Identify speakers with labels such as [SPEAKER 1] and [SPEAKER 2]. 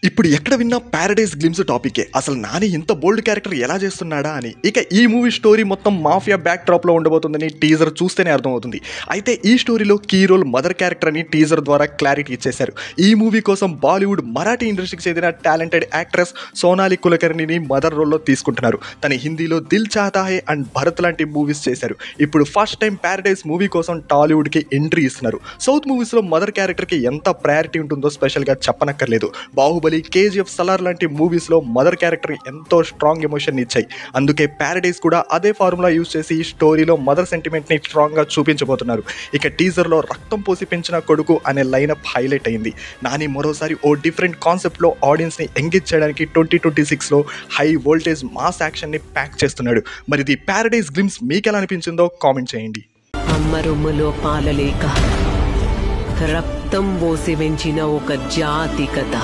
[SPEAKER 1] ఇప్పుడు ఎక్కడ విన్నా ప్యారడైజ్ గ్లిమ్స్ టాపికే. అసలు నాని ఇంత బోల్డ్ క్యారెక్టర్ ఎలా చేస్తున్నాడా అని. ఇక ఈ మూవీ స్టోరీ మొత్తం మాఫియా బ్యాక్ డ్రాప్ లో ఉండబోతుందని టీజర్ చూస్తేనే అర్థమవుతుంది. అయితే ఈ స్టోరీలో కీ రోల్ మదర్ క్యారెక్టర్ అని టీజర్ ద్వారా క్లారిటీ ఇచ్చేశారు. ఈ మూవీ కోసం బాలీవుడ్ మరాఠీ ఇండస్ట్రీకి చెందిన టాలెంటెడ్ యాక్ట్రెస్ సోనాలి కులకర్ణిని మదర్ రోల్లో తీసుకుంటున్నారు. తన హిందీలో దిల్ చాహతా హై అండ్ భరత్ లాంటి మూవీస్ చేశారు. ఇప్పుడు ఫస్ట్ టైం ప్యారడైజ్ మూవీ కోసం టాలీవుడ్ కి ఎంట్రీ ఇస్తున్నారు. సౌత్ మూవీస్ లో మదర్ క్యారెక్టర్ కి ఎంత ప్రయారిటీ ఉంటుందో స్పెషల్ గా చెప్పనక్కర్లేదు. బాహుబలి, కేజీఎఫ్, సలార్ లాంటి మూవీస్ లో మదర్ క్యారెక్టర్ ఎంతో స్ట్రాంగ్ ఎమోషన్ ఇచ్చాయి. అందుకే ప్యారడైజ్ కూడా అదే ఫార్ములా యూజ్ చేసి ఈ స్టోరీలో మదర్ సెంటిమెంట్ ని స్ట్రాంగ్ గా చూపించబోతున్నారు. ఇక టీజర్ లో రక్తం పోసి పెంచిన కొడుకు అనే లైనప్ హైలైట్ అయింది. నాని మరోసారి ఓ డిఫరెంట్ కాన్సెప్ట్ లో ఆడియన్స్ ని ఎంగేజ్ చేయడానికి 2026 లో హై వోల్టేజ్ మాస్ యాక్షన్ ని ప్యాక్ చేస్తున్నాడు. మరి ఇది ప్యారడైజ్ గ్లిమ్స్ మీకు ఎలా అనిపించిందో కామెంట్ చేయండి.
[SPEAKER 2] అమ్మ రొమ్ములో పాలలేక రక్తం పోసి పెంచిన ఒక జాతి కథ.